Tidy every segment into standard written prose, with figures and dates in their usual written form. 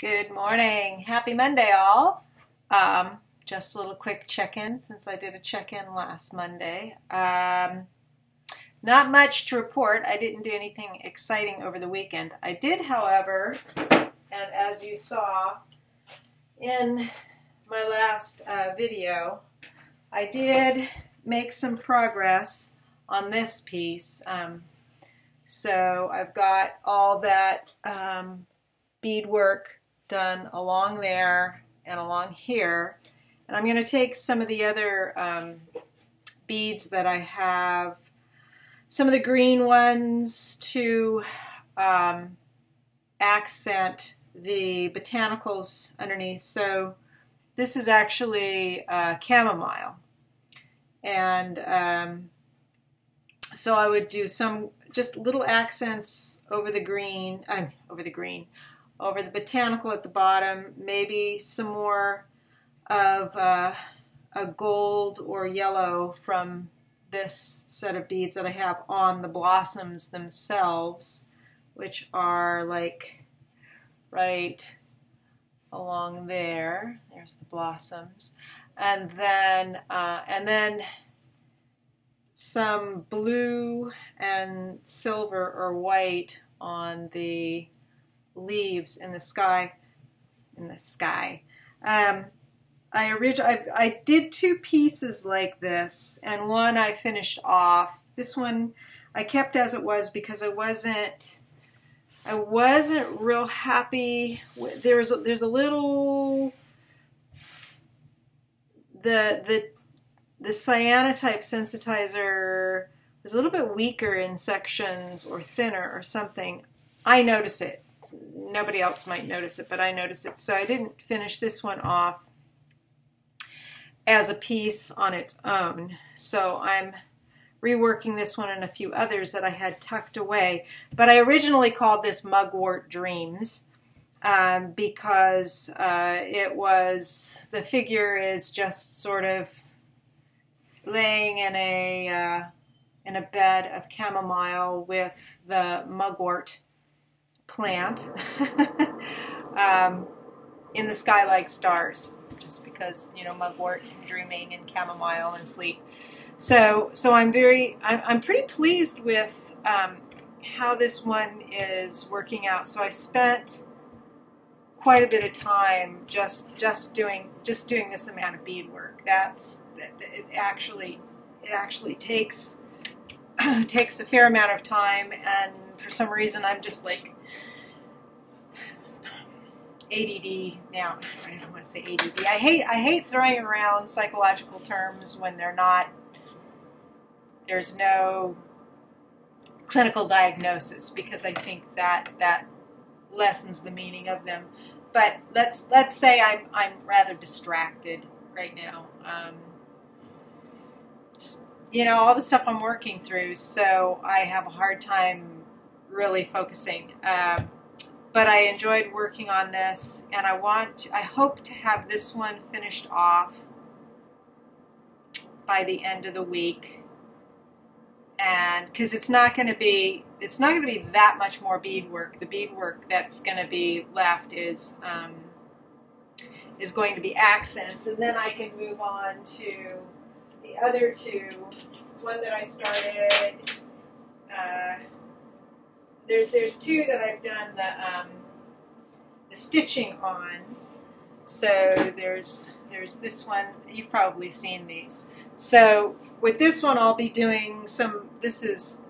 Good morning. Happy Monday, all. Just a little quick check-in since I did a check-in last Monday. Not much to report. I didn't do anything exciting over the weekend. I did, however, and as you saw in my last video, I did make some progress on this piece. So I've got all that beadwork done along there and along here, and I'm going to take some of the other beads that I have, some of the green ones, to accent the botanicals underneath. So this is actually chamomile, and so I would do some just little accents over the green, over the botanical at the bottom, maybe some more of a gold or yellow from this set of beads that I have on the blossoms themselves, which are like right along there. There's the blossoms, and then some blue and silver or white on the leaves in the sky. I did two pieces like this, and one I finished off. This one I kept as it was because I wasn't real happy with, there's a little, the cyanotype sensitizer was a little bit weaker in sections or thinner or something. I notice it. Nobody else might notice it, but I notice it. So I didn't finish this one off as a piece on its own. So I'm reworking this one and a few others that I had tucked away. But I originally called this Mugwort Dreams because the figure is just sort of laying in a bed of chamomile with the mugwort plant in the sky like stars, just because, you know, mugwort and dreaming and chamomile and sleep. So I'm pretty pleased with how this one is working out. So I spent quite a bit of time just doing this amount of beadwork. It actually takes a fair amount of time, and for some reason I'm just like ADD now. I don't want to say ADD. I hate throwing around psychological terms when there's no clinical diagnosis, because I think that lessens the meaning of them. But let's say I'm rather distracted right now. You know, all the stuff I'm working through, so I have a hard time really focusing. But I enjoyed working on this, and I hope to have this one finished off by the end of the week. And because it's not going to be that much more beadwork. The beadwork that's going to be left is going to be accents, and then I can move on to the other two. One that I started. There's two that I've done the stitching on. So there's this one. You've probably seen these. So with this one, I'll be doing some. This is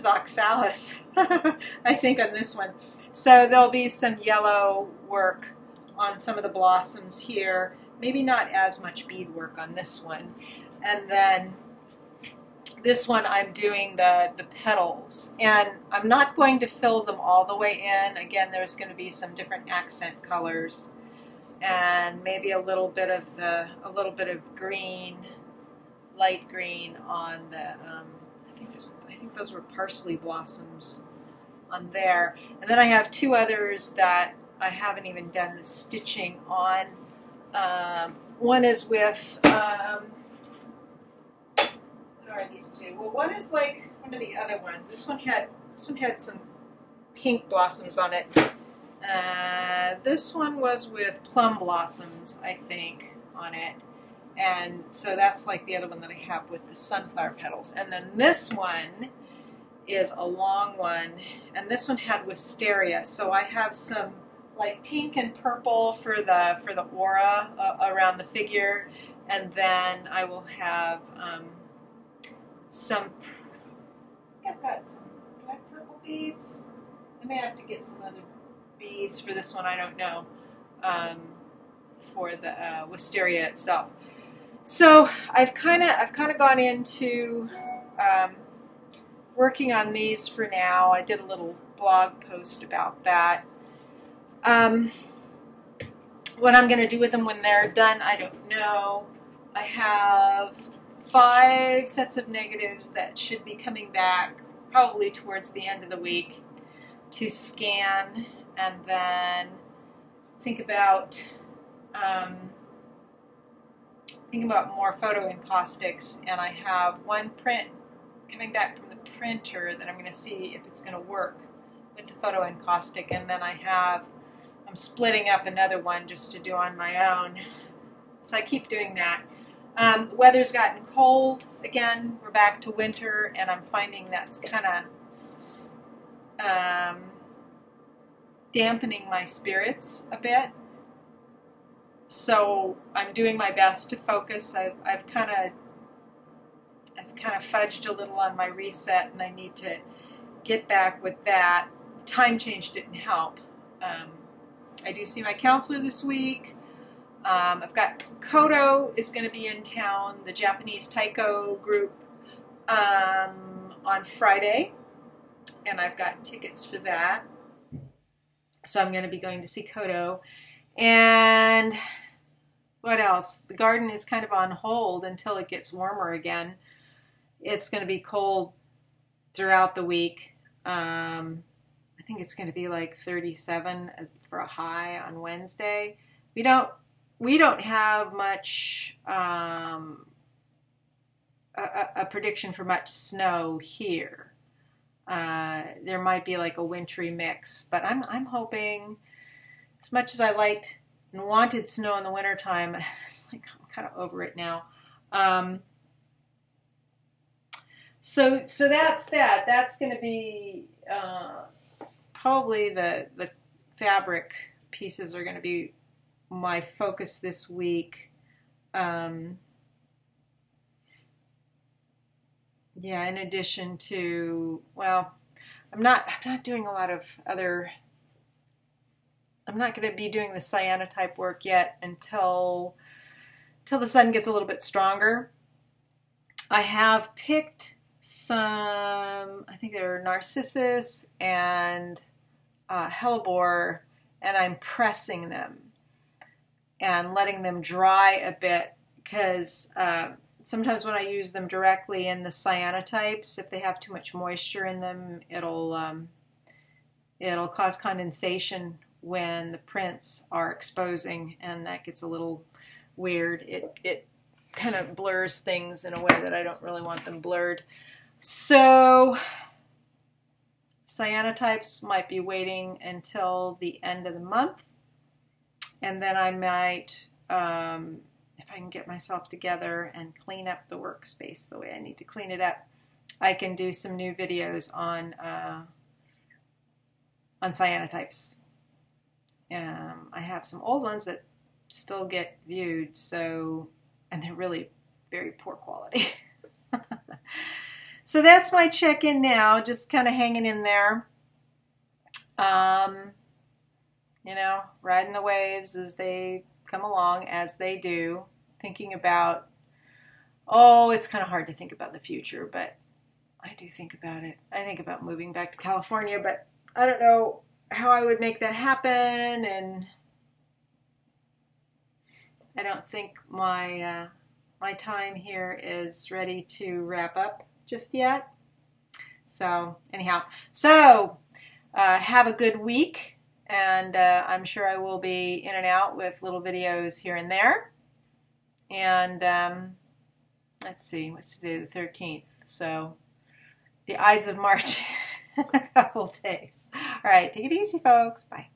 oxalis, I think, on this one. So there'll be some yellow work on some of the blossoms here. Maybe not as much beadwork on this one. And then this one I'm doing the petals. And I'm not going to fill them all the way in. Again, there's going to be some different accent colors, and maybe a little bit of green, light green on the I think those were parsley blossoms on there. And then I have two others that I haven't even done the stitching on. One is with what are these two? Well, one is like one of the other ones. This one had some pink blossoms on it. This one was with plum blossoms, I think, on it. And so that's like the other one that I have with the sunflower petals. And then this one is a long one, and this one had wisteria. So I have some like pink and purple for the aura around the figure, and then I will have some. I've got some black purple beads. I may have to get some other beads for this one. I don't know, for the wisteria itself. So I've kind of gone into working on these for now. I did a little blog post about that. What I'm going to do with them when they're done, I don't know. I have 5 sets of negatives that should be coming back probably towards the end of the week to scan, and then think about more photo encaustics. And I have one print coming back from the printer that I'm going to see if it's going to work with the photo encaustic, and then I'm splitting up another one just to do on my own. So I keep doing that. The weather's gotten cold again. We're back to winter, and I'm finding that's kind of dampening my spirits a bit. So I'm doing my best to focus. I've kind of fudged a little on my reset, and I need to get back with that. The time change didn't help. I do see my counselor this week. I've got Kodo is going to be in town, the Japanese Taiko group, on Friday, and I've got tickets for that. So I'm going to be going to see Kodo. And what else? The garden is kind of on hold until it gets warmer again. It's going to be cold throughout the week. I think it's going to be like 37 for a high on Wednesday. We don't have much a prediction for much snow here. There might be like a wintry mix, but I'm hoping, as much as I liked and wanted snow in the wintertime, it's like I'm kind of over it now. So that's that. That's going to be probably the fabric pieces are going to be my focus this week. Yeah, in addition to, well, I'm not doing a lot of other. I'm not going to be doing the cyanotype work yet until the sun gets a little bit stronger. I have picked some, I think they're Narcissus and Hellebore, and I'm pressing them and letting them dry a bit, because sometimes when I use them directly in the cyanotypes, if they have too much moisture in them, it'll cause condensation when the prints are exposing, and that gets a little weird. It kind of blurs things in a way that I don't really want them blurred. So cyanotypes might be waiting until the end of the month, and then I might, if I can get myself together and clean up the workspace the way I need to clean it up, I can do some new videos on cyanotypes. I have some old ones that still get viewed, so, and they're really very poor quality. So that's my check-in now, just kind of hanging in there. You know, riding the waves as they come along, as they do, thinking about, oh, it's kind of hard to think about the future, but I do think about it. I think about moving back to California, but I don't know how I would make that happen, and I don't think my time here is ready to wrap up just yet. So anyhow, so have a good week, and I'm sure I will be in and out with little videos here and there. And let's see, what's today, the 13th? So the Ides of March in a couple days. All right, take it easy, folks. Bye.